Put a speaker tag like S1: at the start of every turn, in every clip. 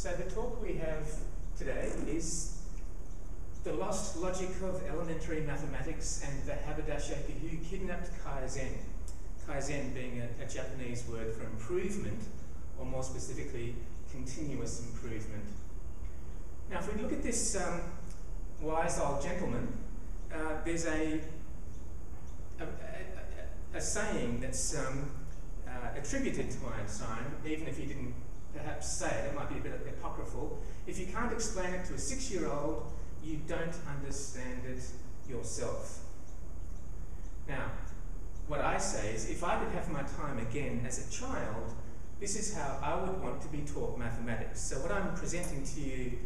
S1: So the talk we have today is the lost logic of elementary mathematics and the haberdasher who kidnapped Kaizen. Kaizen being a Japanese word for improvement, or more specifically, continuous improvement. Now, if we look at this wise old gentleman, there's a saying that's attributed to Einstein, even if he didn't perhaps say it, it might be a bit apocryphal. If you can't explain it to a 6-year-old, you don't understand it yourself. Now, what I say is, if I could have my time again as a child, this is how I would want to be taught mathematics. So what I'm presenting to you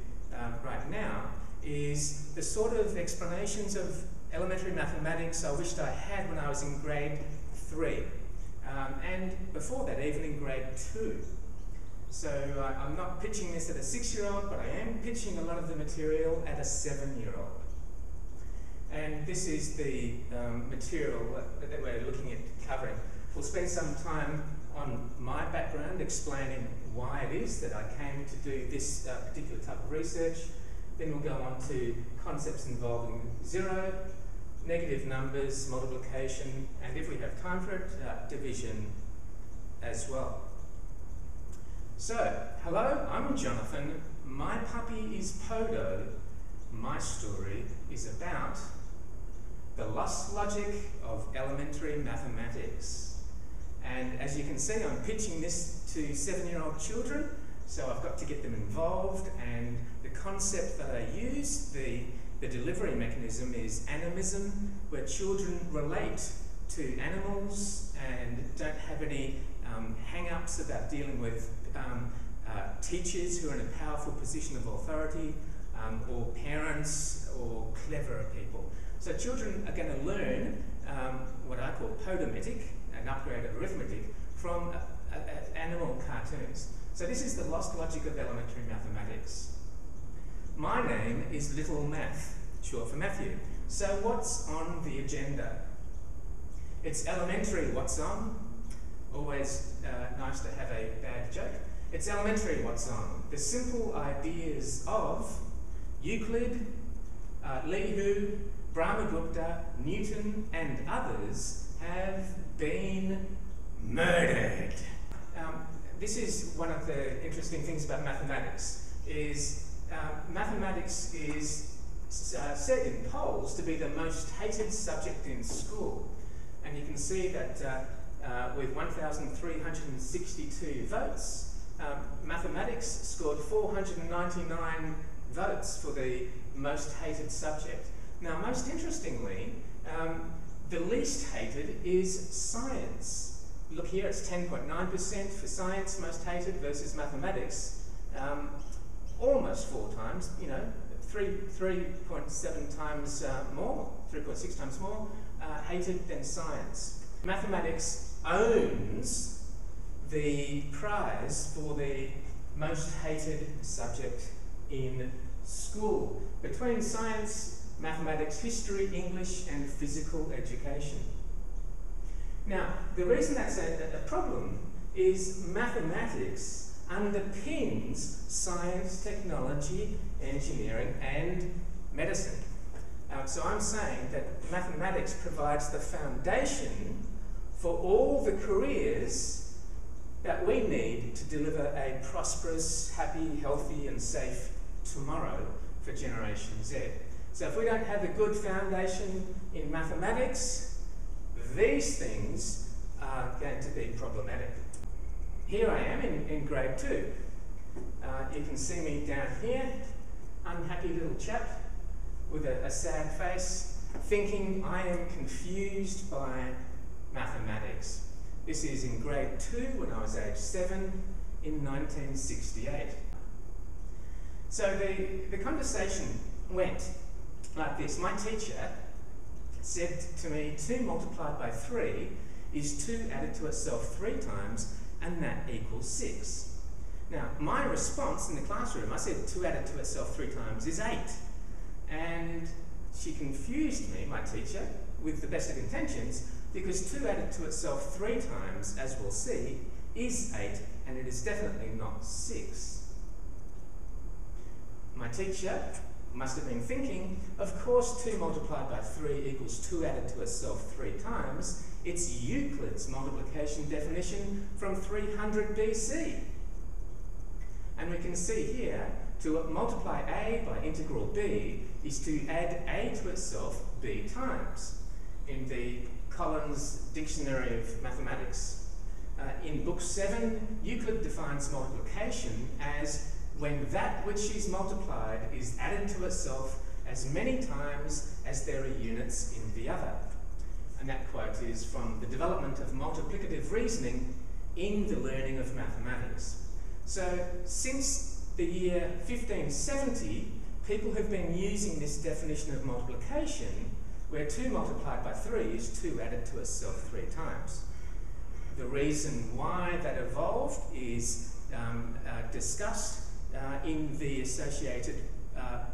S1: right now is the sort of explanations of elementary mathematics I wished I had when I was in grade 3. And before that, even in grade 2. So I'm not pitching this at a 6-year-old, but I am pitching a lot of the material at a 7-year-old. And this is the material that we're looking at covering. We'll spend some time on my background, explaining why it is that I came to do this particular type of research. Then we'll go on to concepts involving zero, negative numbers, multiplication, and if we have time for it, division as well. So, hello, I'm Jonathan. My puppy is Podo. My story is about the lost logic of elementary mathematics. And as you can see, I'm pitching this to 7-year-old children, so I've got to get them involved, and the concept that I use, the delivery mechanism, is animism, where children relate to animals and don't have any hang-ups about dealing with teachers who are in a powerful position of authority, or parents, or cleverer people. So children are going to learn what I call podometic, an upgrade of arithmetic, from animal cartoons. So this is the lost logic of elementary mathematics. My name is Little Math, short for Matthew. So what's on the agenda? It's elementary, what's on? Always nice to have a bad joke. It's elementary, what's on? The simple ideas of Euclid, Lihu, Brahmagupta, Newton, and others have been murdered. This is one of the interesting things about mathematics, is mathematics is said in polls to be the most hated subject in school. And you can see that with 1,362 votes, mathematics scored 499 votes for the most hated subject. Now, most interestingly, the least hated is science. Look here, it's 10.9% for science, most hated, versus mathematics, almost 4 times, 3.7 times more, 3.6 times more hated than science. Mathematics owns the prize for the most hated subject in school, between science, mathematics, history, English, and physical education. Now, the reason that's a problem is mathematics underpins science, technology, engineering, and medicine. So I'm saying that mathematics provides the foundation for all the careers that we need to deliver a prosperous, happy, healthy, and safe tomorrow for Generation Z. So if we don't have a good foundation in mathematics, these things are going to be problematic. Here I am in grade 2. You can see me down here, unhappy little chap with a sad face, thinking I am confused by mathematics. This is in grade 2 when I was age 7 in 1968. So the conversation went like this. My teacher said to me, 2 multiplied by 3 is 2 added to itself 3 times, and that equals 6. Now, my response in the classroom, I said 2 added to itself 3 times is 8. And she confused me, my teacher, with the best of intentions, because 2 added to itself 3 times, as we'll see, is 8, and it is definitely not 6. teacher must have been thinking, of course 2 multiplied by 3 equals 2 added to itself 3 times. It's Euclid's multiplication definition from 300 BC. And we can see here, to multiply a by integral b is to add a to itself b times. In the Collins Dictionary of Mathematics, in Book 7, Euclid defines multiplication as when that which is multiplied is added to itself as many times as there are units in the other. And that quote is from The Development of Multiplicative Reasoning in the Learning of Mathematics. So, since the year 1570, people have been using this definition of multiplication where 2 multiplied by 3 is 2 added to itself 3 times. The reason why that evolved is discussed in the associated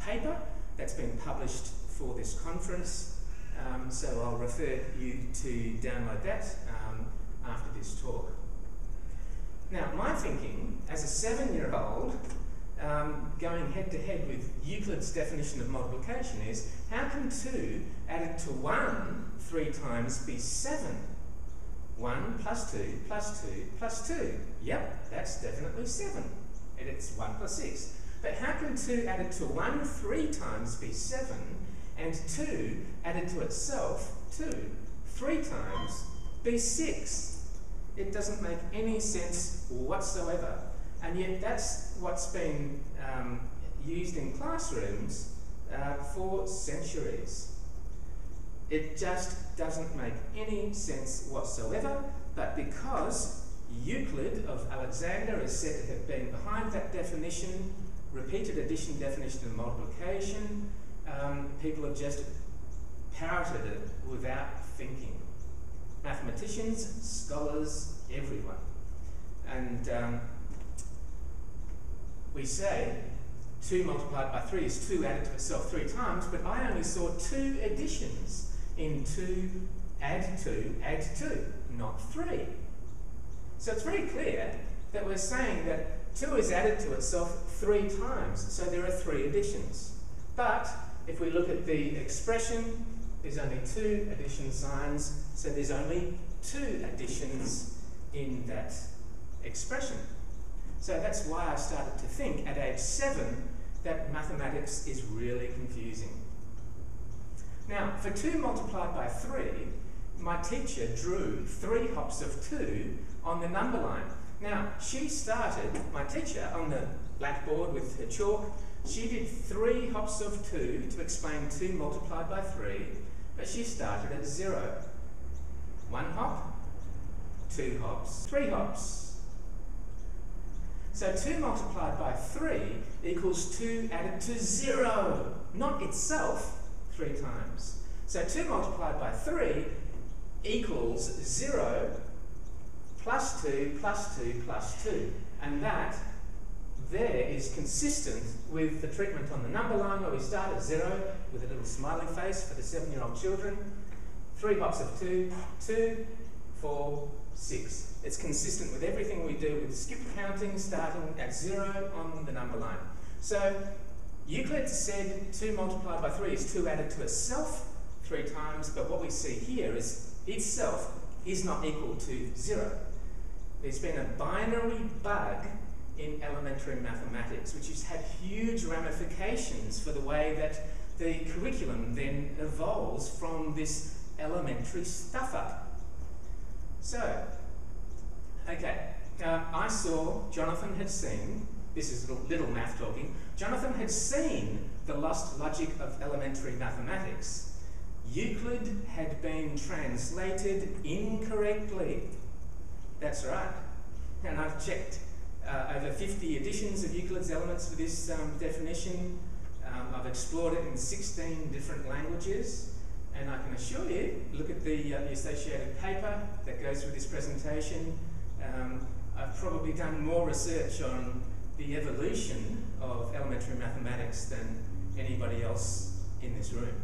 S1: paper that's been published for this conference, so I'll refer you to download that after this talk. Now, my thinking as a 7-year-old going head to head with Euclid's definition of multiplication is, how can 2 added to 1 3 times be 7? 1 plus 2 plus 2 plus 2. Yep, that's definitely 7. And it's 1 plus 6. But how can 2 added to 1 3 times be 7, and 2 added to itself, 2, 3 times, be 6? It doesn't make any sense whatsoever. And yet that's what's been used in classrooms for centuries. It just doesn't make any sense whatsoever, but because Euclid of Alexandria is said to have been behind that definition, repeated addition definition of multiplication, people have just parroted it without thinking. Mathematicians, scholars, everyone. And we say 2 multiplied by 3 is 2 added to itself 3 times, but I only saw 2 additions in 2, add 2, not 3. So it's very clear that we're saying that 2 is added to itself 3 times, so there are 3 additions. But if we look at the expression, there's only 2 addition signs, so there's only 2 additions in that expression. So that's why I started to think at age 7 that mathematics is really confusing. Now, for 2 multiplied by 3, my teacher drew 3 hops of 2 on the number line. Now, she started, my teacher, on the blackboard with her chalk, she did 3 hops of 2 to explain 2 multiplied by 3, but she started at 0. 1 hop, 2 hops, 3 hops. So 2 multiplied by 3 equals 2 added to 0, not itself, 3 times. So 2 multiplied by 3 equals 0 plus 2 plus 2 plus 2. And that there is consistent with the treatment on the number line where we start at 0 with a little smiley face for the 7-year-old children. 3 hops of 2, 2, 4, 6. It's consistent with everything we do with skip counting starting at 0 on the number line. So Euclid said 2 multiplied by 3 is 2 added to itself 3 times, but what we see here is itself is not equal to 0. There's been a binary bug in elementary mathematics, which has had huge ramifications for the way that the curriculum then evolves from this elementary stuffer. So, okay, I saw Jonathan had seen, this is little math talking, Jonathan had seen the lost logic of elementary mathematics. Euclid had been translated incorrectly. That's right. And I've checked over 50 editions of Euclid's Elements for this definition. I've explored it in 16 different languages, and I can assure you, look at the associated paper that goes with this presentation. I've probably done more research on the evolution of elementary mathematics than anybody else in this room.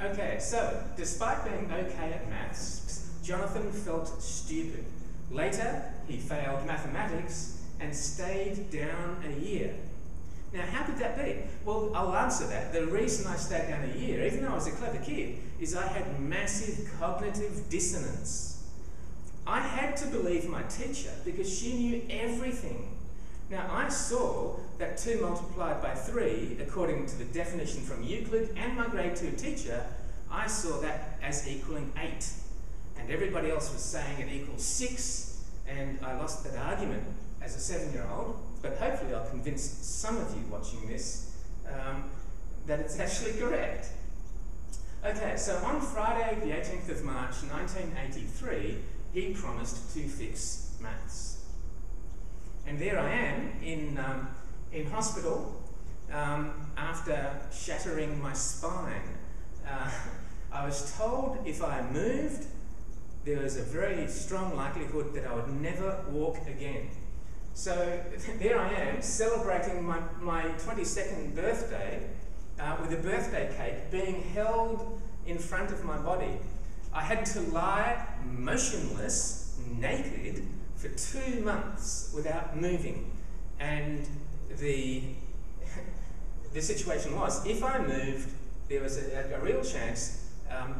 S1: Okay, so despite being okay at maths, Jonathan felt stupid. Later, he failed mathematics and stayed down a year. Now, how could that be? Well, I'll answer that. The reason I stayed down a year, even though I was a clever kid, is I had massive cognitive dissonance. I had to believe my teacher because she knew everything. Now, I saw that 2 multiplied by 3, according to the definition from Euclid and my grade 2 teacher, I saw that as equaling 8. And everybody else was saying it equals 6, and I lost that argument as a 7-year-old, but hopefully I'll convince some of you watching this that it's actually correct. Okay, so on Friday the 18th of March 1983, he promised to fix maths. And there I am in hospital after shattering my spine. I was told if I moved, there was a very strong likelihood that I would never walk again. So there I am, celebrating my 22nd birthday with a birthday cake being held in front of my body. I had to lie motionless, naked, for 2 months without moving. And the situation was, if I moved, there was a real chance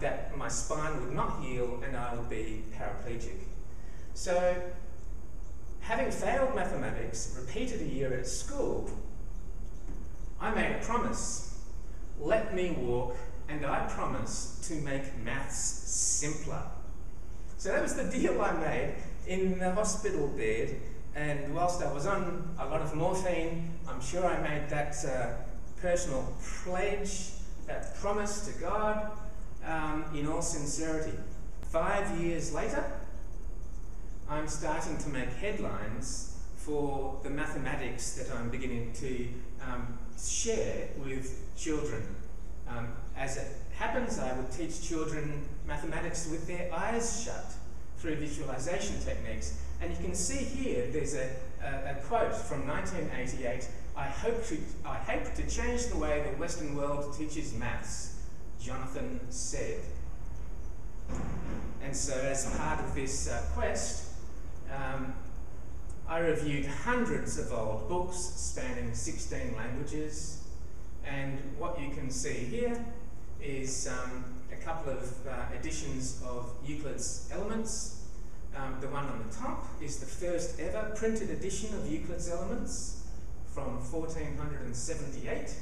S1: that my spine would not heal and I would be paraplegic. So, having failed mathematics, repeated a year at school, I made a promise. Let me walk, and I promise to make maths simpler. So that was the deal I made in the hospital bed, and whilst I was on a lot of morphine, I'm sure I made that personal pledge, that promise to God, in all sincerity. 5 years later, I'm starting to make headlines for the mathematics that I'm beginning to share with children. As it happens, I would teach children mathematics with their eyes shut through visualization techniques. And you can see here, there's a quote from 1988, I hope to change the way the Western world teaches maths, Jonathan said. And so as part of this quest, I reviewed hundreds of old books spanning 16 languages, and what you can see here is a couple of editions of Euclid's Elements. The one on the top is the first ever printed edition of Euclid's Elements from 1478,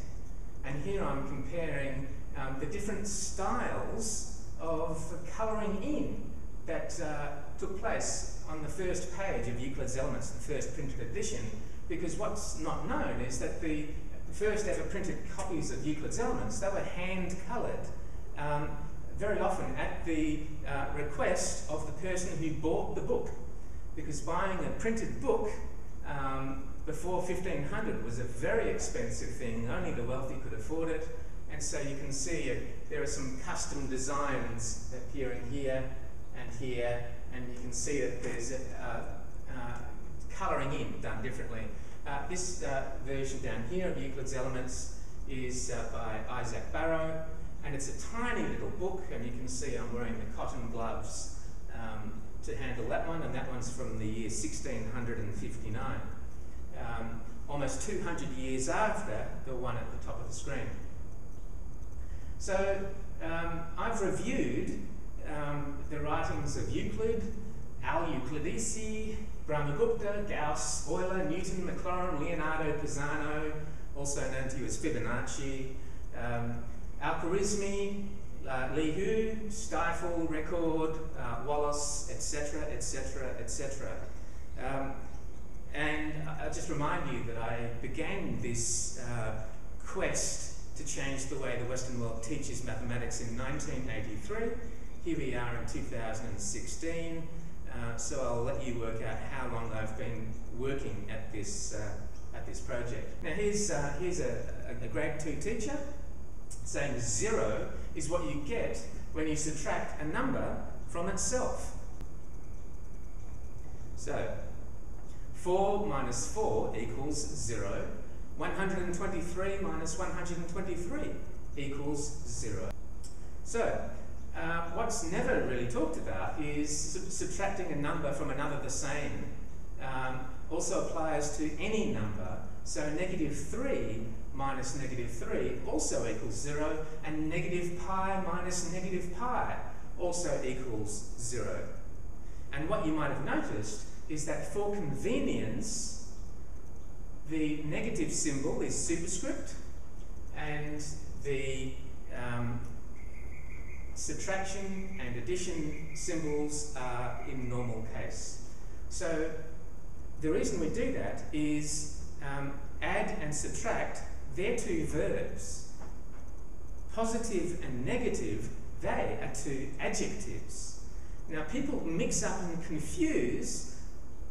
S1: and here I'm comparing the different styles of colouring in that took place on the first page of Euclid's Elements, the first printed edition, because what's not known is that the first ever printed copies of Euclid's Elements, they were hand-coloured, very often at the request of the person who bought the book, because buying a printed book before 1500 was a very expensive thing, only the wealthy could afford it, and so you can see there are some custom designs appearing here, and you can see that there's colouring in done differently. This version down here of Euclid's Elements is by Isaac Barrow, and it's a tiny little book, and you can see I'm wearing the cotton gloves to handle that one, and that one's from the year 1659, almost 200 years after the one at the top of the screen. So I've reviewed the writings of Euclid, Al-Euclidici, Brahmagupta, Gauss, Euler, Newton, Maclaurin, Leonardo, Pisano, also known to you as Fibonacci, Al-Khwarizmi, Li Hu, Stifel, Record, Wallace, etc., etc., etc. And I'll just remind you that I began this quest to change the way the Western world teaches mathematics in 1983. Here we are in 2016, so I'll let you work out how long I've been working at this project. Now here's a grade 2 teacher saying 0 is what you get when you subtract a number from itself. So 4 minus 4 equals 0. 123 minus 123 equals 0. So what's never really talked about is subtracting a number from another the same also applies to any number, so -3 minus -3 also equals 0, and -pi minus -pi also equals 0. And what you might have noticed is that for convenience, the negative symbol is superscript, and the subtraction and addition symbols are in normal case. So the reason we do that is add and subtract, they're two verbs. Positive and negative, they are two adjectives. Now people mix up and confuse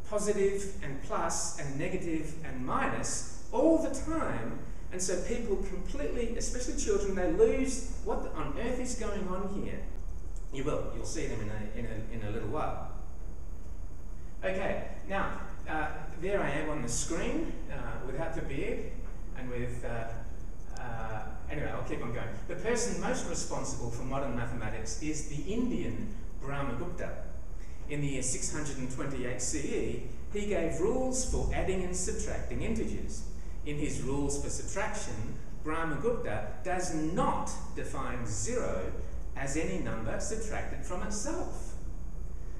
S1: positive and plus and negative and minus all the time, and so people completely, especially children, they lose what on earth is going on here. You'll see them in a little while. Okay, now there I am on the screen without the beard and with anyway, I'll keep on going. The person most responsible for modern mathematics is the Indian Brahmagupta. In the year 628 CE, he gave rules for adding and subtracting integers. In his rules for subtraction, Brahmagupta does not define 0 as any number subtracted from itself.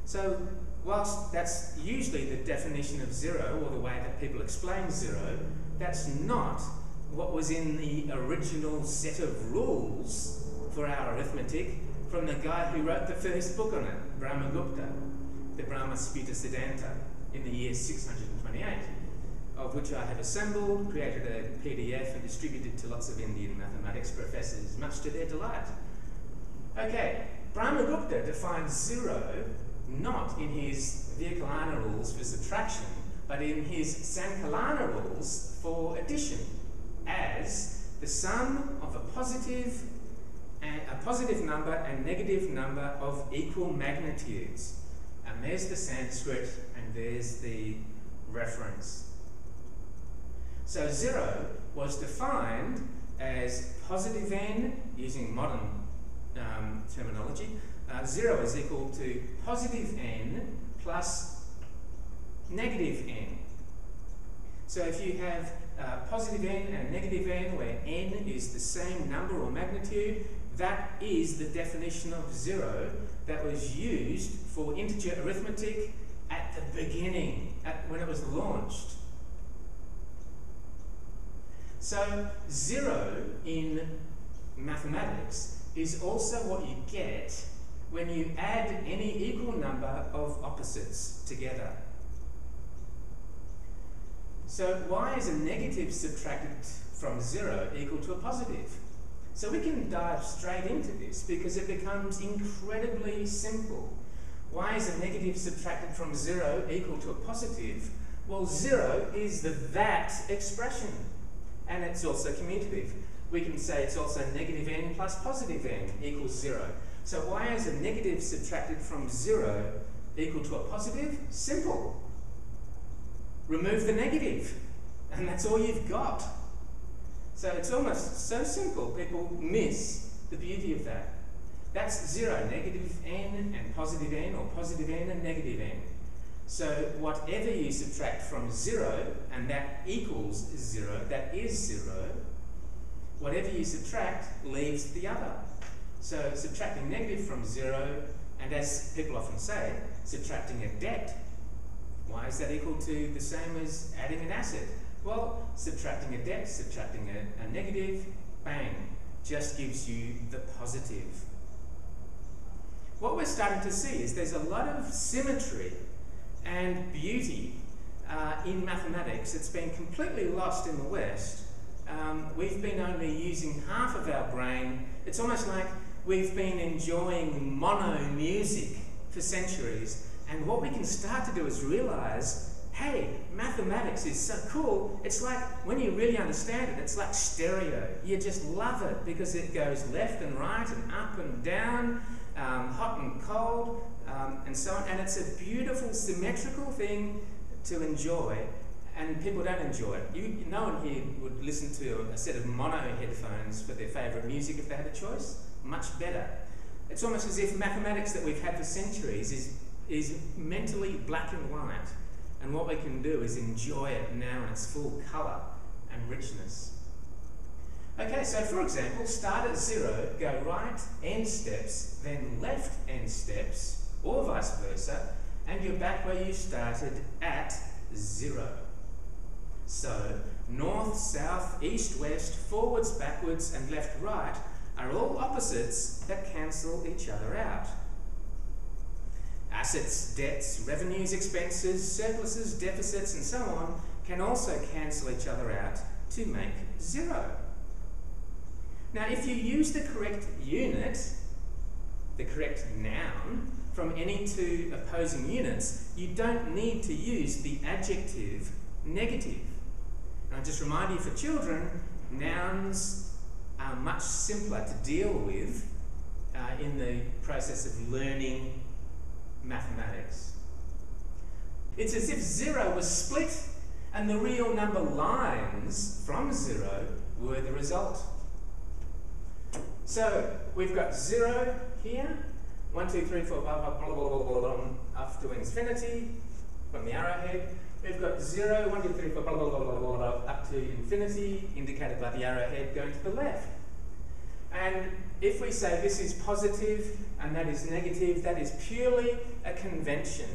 S1: So, whilst that's usually the definition of 0, or the way that people explain 0, that's not what was in the original set of rules for our arithmetic from the guy who wrote the first book on it, Brahmagupta, the Brahma Sputa Siddhanta, in the year 628, of which I have assembled, created a PDF and distributed to lots of Indian mathematics professors, much to their delight. Okay, Brahmagupta defines 0 not in his Vyakalana rules for subtraction, but in his Sankalana rules for addition, as the sum of a positive number and negative number of equal magnitudes. And there's the Sanskrit, and there's the reference. So 0 was defined as positive n, using modern terminology. 0 is equal to positive n plus negative n. So if you have positive n and negative n, where n is the same number or magnitude, that is the definition of 0 that was used for integer arithmetic at the beginning, when it was launched. So 0 in mathematics is also what you get when you add any equal number of opposites together. So why is a negative subtracted from 0 equal to a positive? So we can dive straight into this because it becomes incredibly simple. Why is a negative subtracted from 0 equal to a positive? Well, 0 is the that expression, and it's also commutative. We can say it's also negative n plus positive n equals 0. So why is a negative subtracted from 0 equal to a positive? Simple. Remove the negative, and that's all you've got. So it's almost so simple, people miss the beauty of that. That's 0, negative n and positive n, or positive n and negative n. So whatever you subtract from 0, and that equals 0, that is 0, whatever you subtract leaves the other. So subtracting negative from 0, and as people often say, subtracting a debt. Why is that equal to the same as adding an asset? Well, subtracting a debt, subtracting a negative, bang, just gives you the positive. What we're starting to see is there's a lot of symmetry and beauty in mathematics. It's been completely lost in the West. We've been only using half of our brain. It's almost like we've been enjoying mono music for centuries, and what we can start to do is realize, hey, mathematics is so cool. It's like, when you really understand it, it's like stereo. You just love it because it goes left and right and up and down, hot and cold, and so on. And it's a beautiful, symmetrical thing to enjoy, and people don't enjoy it. No one here would listen to a set of mono headphones for their favourite music if they had a choice. Much better. It's almost as if mathematics that we've had for centuries is mentally black and white. And what we can do is enjoy it now in its full colour and richness. Okay, so for example, start at 0, go right n steps, then left n steps, or vice versa, and you're back where you started at 0. So, north, south, east, west, forwards, backwards, and left, right are all opposites that cancel each other out. Assets, debts, revenues, expenses, surpluses, deficits, and so on can also cancel each other out to make 0. Now, if you use the correct unit, the correct noun, from any two opposing units, you don't need to use the adjective negative. And I just remind you, for children, nouns are much simpler to deal with in the process of learning mathematics. It's as if 0 was split and the real number lines from 0 were the result. So we've got 0 here, 1, 2, 3, 4, blah, blah, blah, blah, blah, blah, up to infinity from the arrowhead. We've got 0, 1, 2, 3, 4, blah, blah, blah, blah, blah, blah, up to infinity, indicated by the arrowhead going to the left. And if we say this is positive and that is negative, that is purely a convention.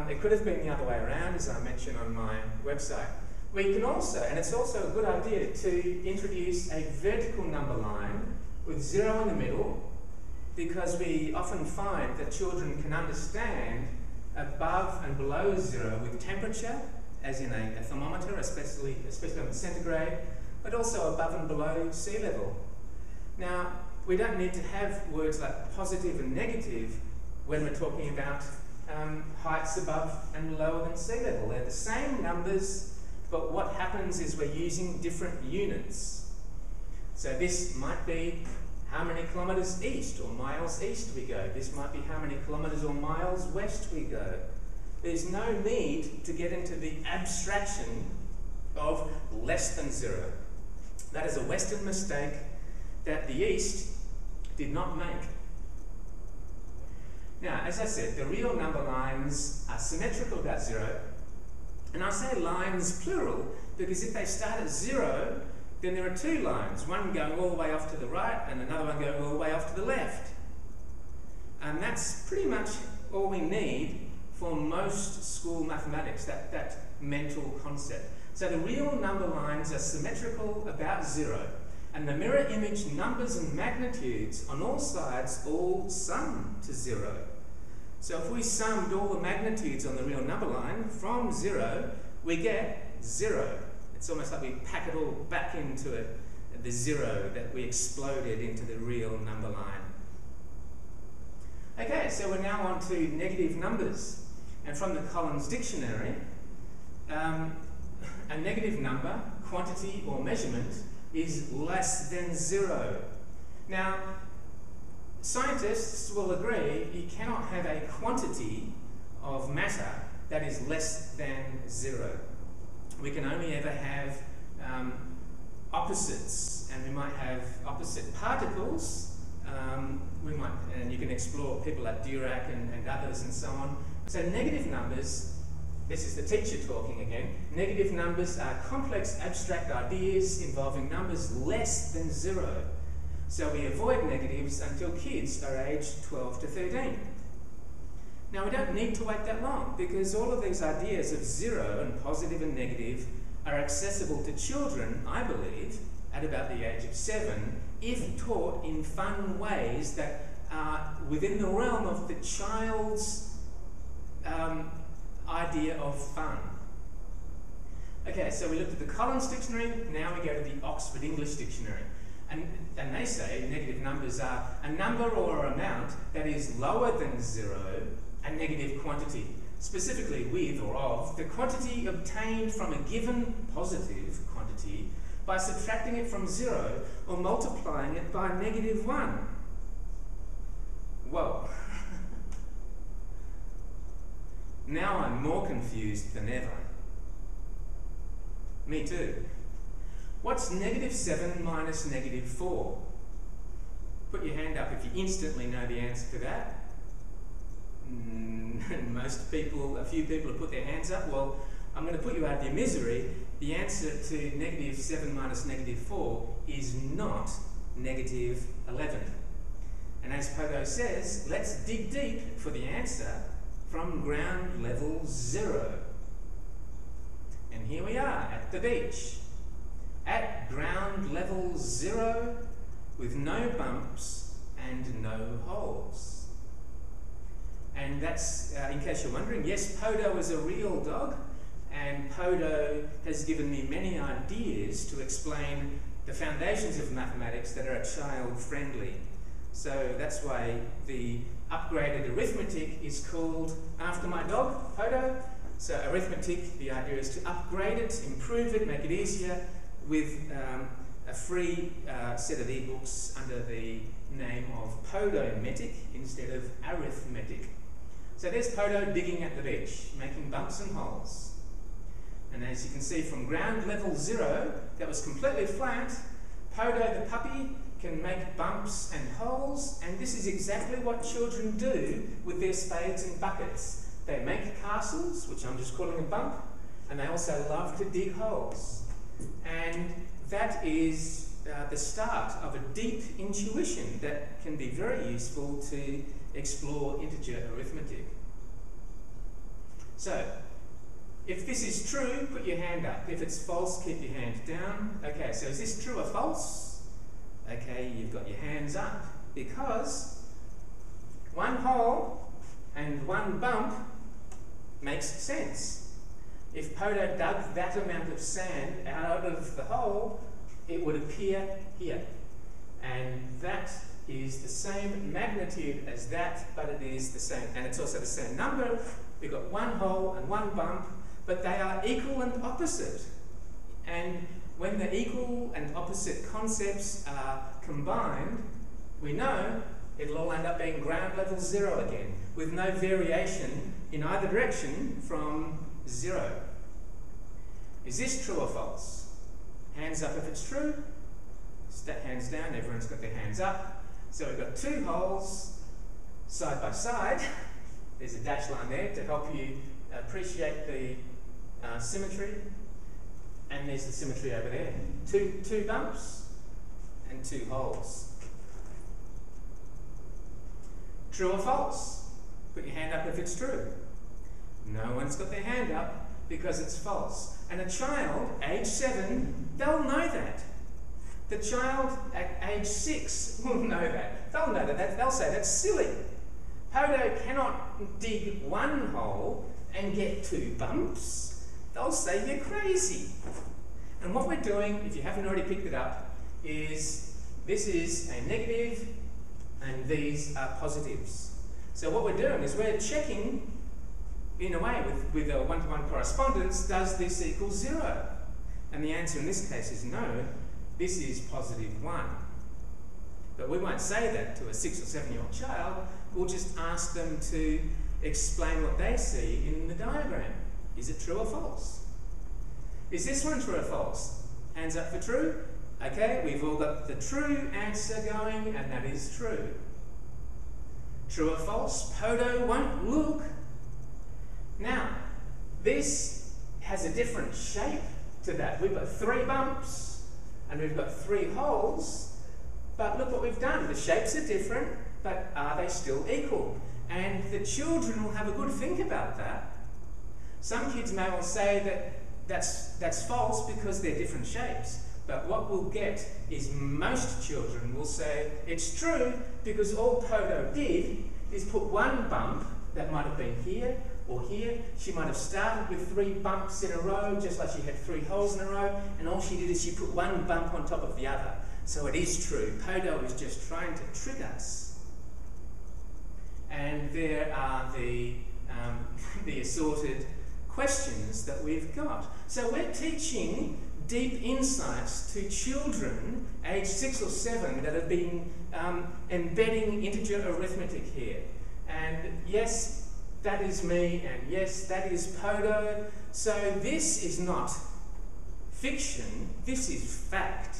S1: It could have been the other way around, as I mentioned on my website. We can also, and it's also a good idea, to introduce a vertical number line with 0 in the middle, because we often find that children can understand above and below 0 with temperature, as in a thermometer, especially on the centigrade, but also above and below sea level. Now, we don't need to have words like positive and negative when we're talking about heights above and lower than sea level. They're the same numbers, but what happens is we're using different units. So this might be how many kilometres east or miles east we go. This might be how many kilometres or miles west we go. There's no need to get into the abstraction of less than 0. That is a Western mistake that the East did not make. Now, as I said, the real number lines are symmetrical about 0. And I say lines plural because if they start at 0, then there are two lines, one going all the way off to the right and another one going all the way off to the left. And that's pretty much all we need for most school mathematics, that mental concept. So the real number lines are symmetrical about 0, and the mirror image numbers and magnitudes on all sides all sum to 0. So if we summed all the magnitudes on the real number line from 0, we get 0. It's almost like we pack it all back into it, the 0 that we exploded into the real number line. Okay, so we're now on to negative numbers. And from the Collins Dictionary, a negative number, quantity or measurement, is less than 0. Now, scientists will agree you cannot have a quantity of matter that is less than 0. We can only ever have opposites, and we might have opposite particles. And you can explore people like Dirac and others and so on. So negative numbers, this is the teacher talking again, negative numbers are complex abstract ideas involving numbers less than 0. So we avoid negatives until kids are aged 12 to 13. Now we don't need to wait that long because all of these ideas of 0 and positive and negative are accessible to children, I believe, at about the age of 7, if taught in fun ways that are within the realm of the child's idea of fun. Okay, so we looked at the Collins Dictionary, now we go to the Oxford English Dictionary. And they say negative numbers are a number or amount that is lower than 0, a negative quantity, specifically with or of the quantity obtained from a given positive quantity by subtracting it from 0 or multiplying it by -1. Whoa. Now I'm more confused than ever. Me too. What's -7 minus -4? Put your hand up if you instantly know the answer to that. And a few people have put their hands up. Well, I'm going to put you out of your misery. The answer to negative 7 minus negative 4 is not negative 11. And as Poto says, let's dig deep for the answer from ground level 0. And here we are at the beach, at ground level 0, with no bumps and no holes. And that's, in case you're wondering, yes, Poto is a real dog, and Poto has given me many ideas to explain the foundations of mathematics that are child-friendly. So that's why the upgraded arithmetic is called after my dog, Poto. So arithmetic, the idea is to upgrade it, improve it, make it easier with a free set of ebooks under the name of Podometic instead of arithmetic. So there's Poto digging at the beach, making bumps and holes. And as you can see from ground level 0, that was completely flat, Poto the puppy can make bumps and holes, and this is exactly what children do with their spades and buckets. They make castles, which I'm just calling a bump, and they also love to dig holes. And that is the start of a deep intuition that can be very useful to explore integer arithmetic. So, if this is true, put your hand up. If it's false, keep your hand down. Okay, so is this true or false? Okay, you've got your hands up, because one hole and one bump makes sense. If Poto dug that amount of sand out of the hole, it would appear here. And that is the same magnitude as that, but it is the same, and it's also the same number. We've got one hole and one bump, but they are equal and opposite. And when the equal and opposite concepts are combined, we know it'll all end up being ground level 0 again, with no variation in either direction from 0. Is this true or false? Hands up if it's true. Hands down, everyone's got their hands up. So we've got two holes side by side. There's a dash line there to help you appreciate the symmetry. And there's the symmetry over there. Two bumps and two holes. True or false? Put your hand up if it's true. No one's got their hand up because it's false. And a child, age 7, they'll know that. The child at age 6 will know that. They'll know that. They'll say that's silly. Poto cannot dig one hole and get two bumps. They'll say you're crazy. And what we're doing, if you haven't already picked it up, is this is a negative and these are positives. So what we're doing is we're checking, in a way, with a one-to-one correspondence, does this equal 0? And the answer in this case is no, this is positive 1. But we won't say that to a 6 or 7-year-old child, we'll just ask them to explain what they see in the diagram. Is it true or false? Is this one true or false? Hands up for true. Okay, we've all got the true answer going, and that is true. True or false? Poto won't look. Now, this has a different shape to that. We've got 3 bumps, and we've got 3 holes, but look what we've done. The shapes are different, but are they still equal? And the children will have a good think about that. Some kids may well say that that's false because they're different shapes. But what we'll get is most children will say it's true because all Poto did is put one bump that might have been here or here. She might have started with 3 bumps in a row, just like she had 3 holes in a row, and all she did is she put one bump on top of the other. So it is true. Poto is just trying to trick us. And there are the assorted questions that we've got. So we're teaching deep insights to children aged 6 or 7 that have been embedding integer arithmetic here. And yes, that is me, and yes, that is Poto. So this is not fiction, this is fact.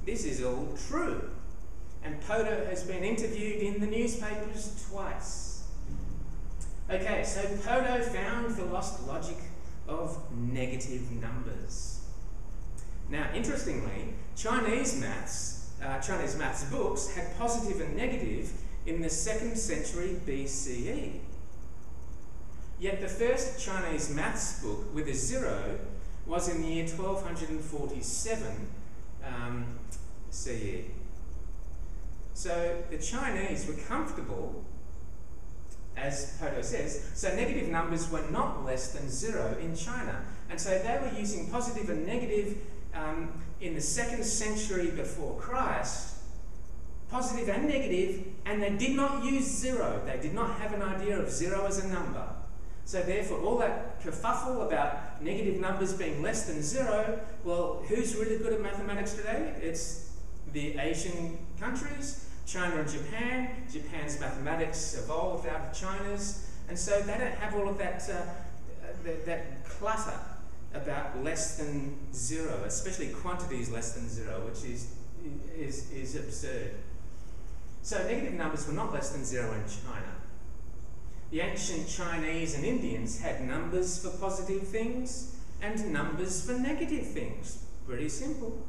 S1: This is all true. And Poto has been interviewed in the newspapers twice. Okay, so Poto found the lost logic of negative numbers. Now, interestingly, Chinese maths books had positive and negative in the 2nd century BCE. Yet the first Chinese maths book with a 0 was in the year 1247 CE. So the Chinese were comfortable, as Poto says, so negative numbers were not less than 0 in China. And so they were using positive and negative in the 2nd century before Christ, positive and negative, and they did not use 0. They did not have an idea of 0 as a number. So therefore, all that kerfuffle about negative numbers being less than 0, well, who's really good at mathematics today? It's the Asian countries, China and Japan. Japan's mathematics evolved out of China's, and so they don't have all of that that clutter about less than 0, especially quantities less than 0, which is absurd. So negative numbers were not less than 0 in China. The ancient Chinese and Indians had numbers for positive things and numbers for negative things. Pretty simple.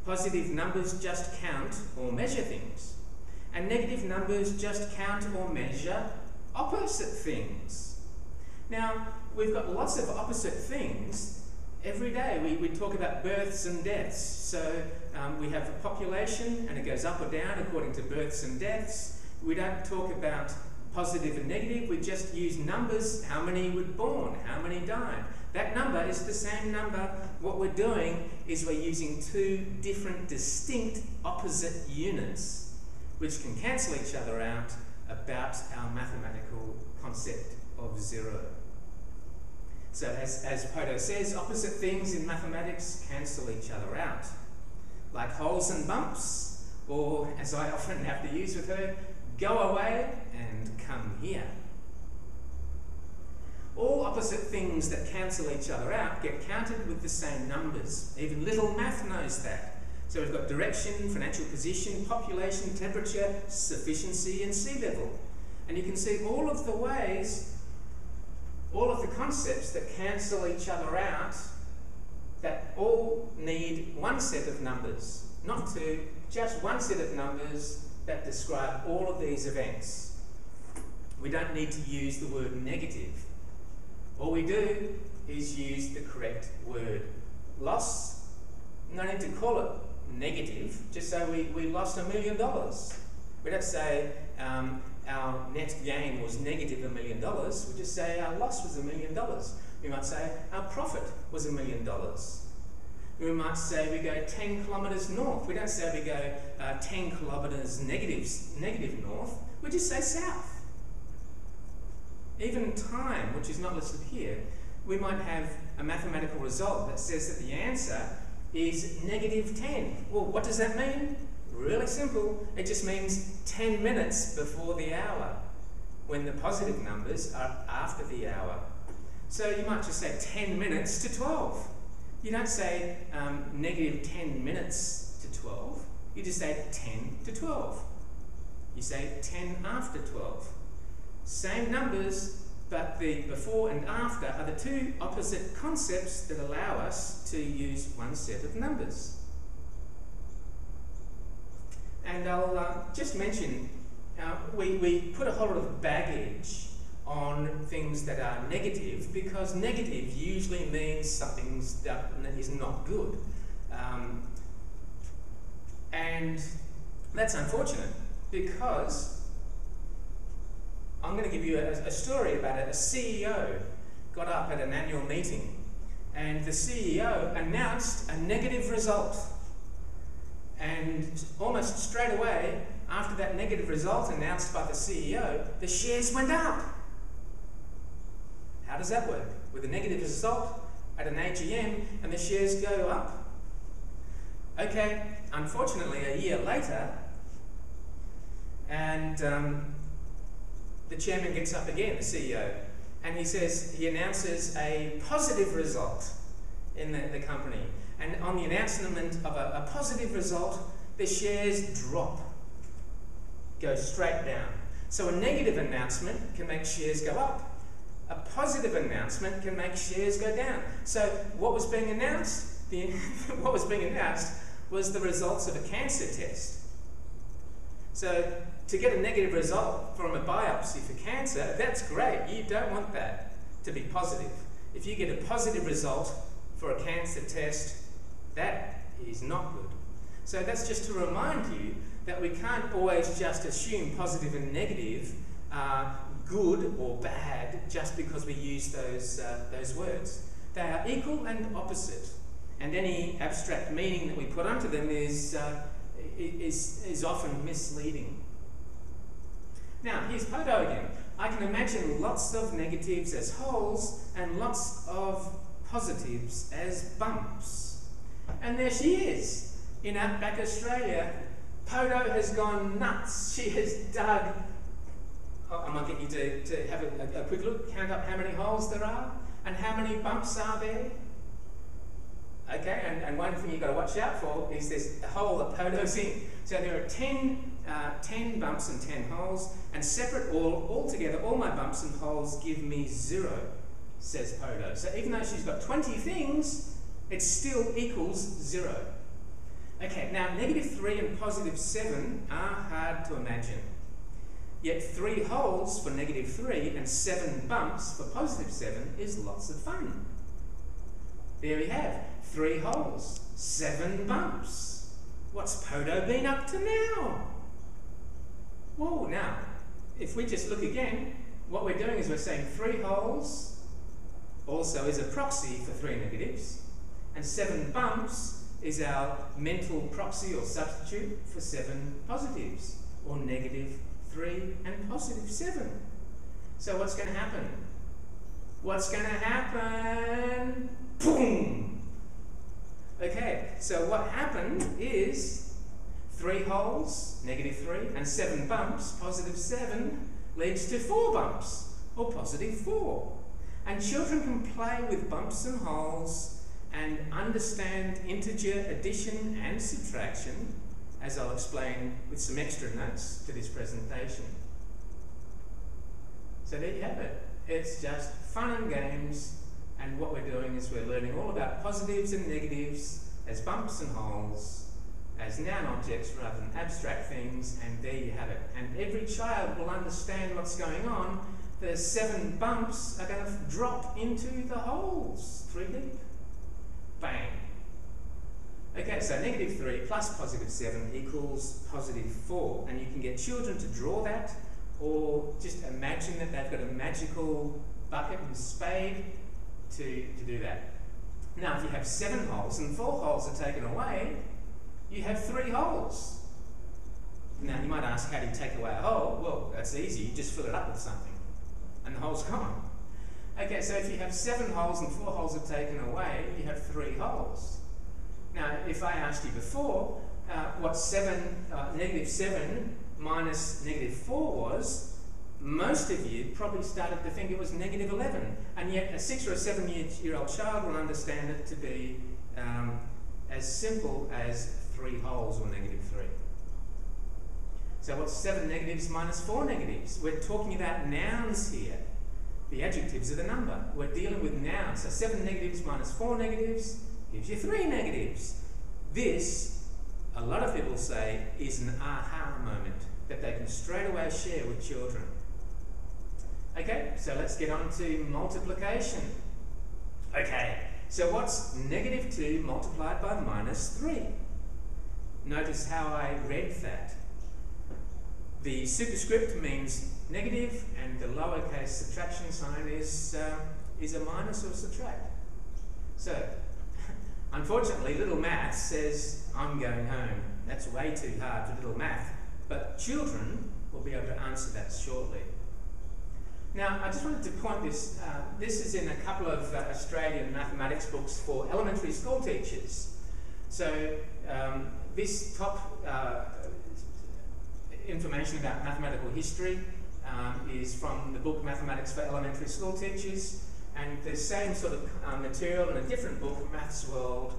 S1: Positive numbers just count or measure things, and negative numbers just count or measure opposite things. Now, we've got lots of opposite things. Every day we talk about births and deaths. So we have a population and it goes up or down according to births and deaths. We don't talk about positive and negative, we just use numbers, how many were born, how many died. That number is the same number. What we're doing is we're using two different, distinct, opposite units, which can cancel each other out about our mathematical concept of 0. So as Poto says, opposite things in mathematics cancel each other out. Like holes and bumps, or as I often have to use with her, go away and come here. All opposite things that cancel each other out get counted with the same numbers. Even little math knows that. So we've got direction, financial position, population, temperature, sufficiency, and sea level. And you can see all of the ways, all of the concepts that cancel each other out, that all need one set of numbers, not two, just one set of numbers that describe all of these events. We don't need to use the word negative. All we do is use the correct word. Loss, no need to call it negative, just say we lost $1 million. We don't say our net gain was negative $1 million, we just say our loss was $1 million. We might say our profit was $1 million. We might say we go 10 kilometres north. We don't say we go 10 kilometres negative north. We just say south. Even time, which is not listed here, we might have a mathematical result that says that the answer is -10. Well, what does that mean? Really simple. It just means 10 minutes before the hour, when the positive numbers are after the hour. So you might just say 10 minutes to 12. You don't say -10 minutes to 12. You just say 10 to 12. You say 10 after 12. Same numbers, but the before and after are the two opposite concepts that allow us to use one set of numbers. And I'll just mention, we put a whole lot of baggage on things that are negative, because negative usually means something that is not good. And that's unfortunate, because I'm going to give you a story about it. A CEO got up at an annual meeting, and the CEO announced a negative result. And almost straight away, after that negative result announced by the CEO, the shares went up. How does that work? With a negative result at an AGM and the shares go up? Okay, unfortunately, a year later, and the chairman gets up again, the CEO, and he announces a positive result in the company. And on the announcement of a positive result, the shares drop, go straight down. So a negative announcement can make shares go up. A positive announcement can make shares go down. So what was being announced? What was being announced was the results of a cancer test. So to get a negative result from a biopsy for cancer, that's great. You don't want that to be positive. If you get a positive result for a cancer test, that is not good. So that's just to remind you that we can't always just assume positive and negative are good or bad just because we use those words. They are equal and opposite, and any abstract meaning that we put onto them is often misleading. Now, here's Poto again. I can imagine lots of negatives as holes and lots of positives as bumps. And there she is, in outback Australia. Poto has gone nuts. She has dug... Oh, I might get you to have a quick look, count up how many holes there are and how many bumps are there. Okay, and one thing you've got to watch out for is there's a hole that Poto's in. So there are 10 bumps and 10 holes, and separate all together, all my bumps and holes give me 0, says Poto. So even though she's got 20 things, it still equals 0. Okay, now -3 and +7 are hard to imagine. Yet 3 holes for -3 and 7 bumps for +7 is lots of fun. There we have 3 holes, 7 bumps. What's Poto been up to now? Whoa, now, if we just look again, what we're doing is we're saying 3 holes also is a proxy for 3 negatives, and 7 bumps is our mental proxy or substitute for 7 positives, or -3 and +7. So what's going to happen? What's going to happen? Boom! Okay, so what happened is 3 holes, -3, and 7 bumps, +7, leads to 4 bumps, or +4. And children can play with bumps and holes and understand integer addition and subtraction, as I'll explain with some extra notes to this presentation. So there you have it. It's just fun and games, and what we're doing is we're learning all about positives and negatives as bumps and holes, as noun objects rather than abstract things, and there you have it. And every child will understand what's going on. The 7 bumps are going to drop into the holes, 3 deep. Bang. Okay, so -3 plus +7 equals +4, and you can get children to draw that, or just imagine that they've got a magical bucket and spade to do that. Now, if you have 7 holes and 4 holes are taken away, you have 3 holes. Now, you might ask, how do you take away a hole? Well, that's easy. You just fill it up with something, and the hole's gone. Okay, so if you have 7 holes and 4 holes are taken away, you have 3 holes. Now, if I asked you before what -7 minus -4 was, most of you probably started to think it was -11, and yet a 6 or a 7-year-old child will understand it to be as simple as 3 holes, or -3. So what's 7 negatives minus 4 negatives? We're talking about nouns here. The adjectives are the number. We're dealing with nouns. So 7 negatives minus 4 negatives gives you 3 negatives. This, a lot of people say, is an aha moment that they can straight away share with children. Okay, so let's get on to multiplication. Okay, so what's -2 multiplied by -3? Notice how I read that. The superscript means negative, and the lowercase subtraction sign is a minus or subtract. So, unfortunately, little math says, I'm going home. That's way too hard for little math. But children will be able to answer that shortly. Now, I just wanted to point this, this is in a couple of Australian mathematics books for elementary school teachers. So, this top information about mathematical history is from the book Mathematics for Elementary School Teachers, and the same sort of material in a different book, Maths World,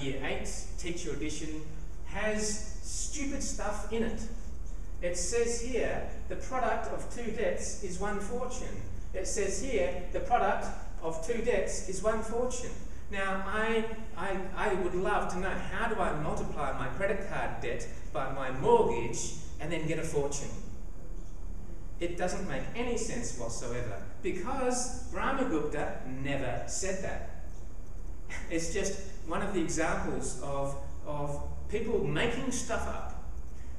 S1: Year 8, Teacher Edition, has stupid stuff in it. It says here the product of two debts is one fortune. It says here the product of two debts is one fortune. Now, I would love to know, how do I multiply my credit card debt by my mortgage and then get a fortune? It doesn't make any sense whatsoever, because Brahmagupta never said that. It's just one of the examples of people making stuff up.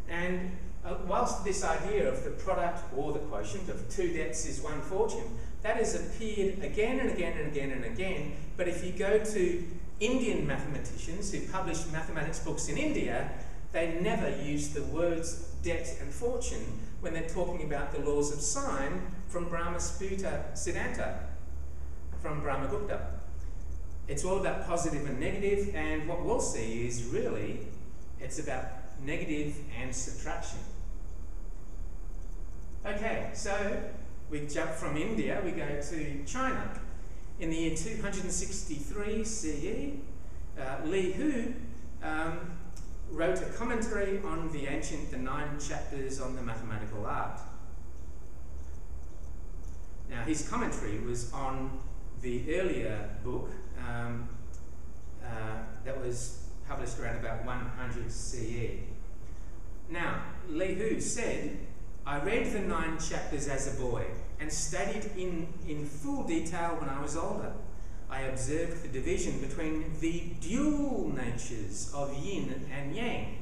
S1: And whilst this idea of the product or the quotient of two debts is one fortune, that has appeared again and again and again and again. But if you go to Indian mathematicians who published mathematics books in India, they never use the words debt and fortune when they're talking about the laws of sign from Brahmasputa Siddhanta, from Brahmagupta. It's all about positive and negative, and what we'll see is really it's about negative and subtraction. Okay, so we jump from India, we go to China. In the year 263 CE, Li Hu wrote a commentary on the 9 chapters on the mathematical art. Now, his commentary was on the earlier book that was published around about 100 CE. Now, Li Hu said, I read the 9 chapters as a boy and studied in full detail when I was older. I observed the division between the dual natures of yin and yang,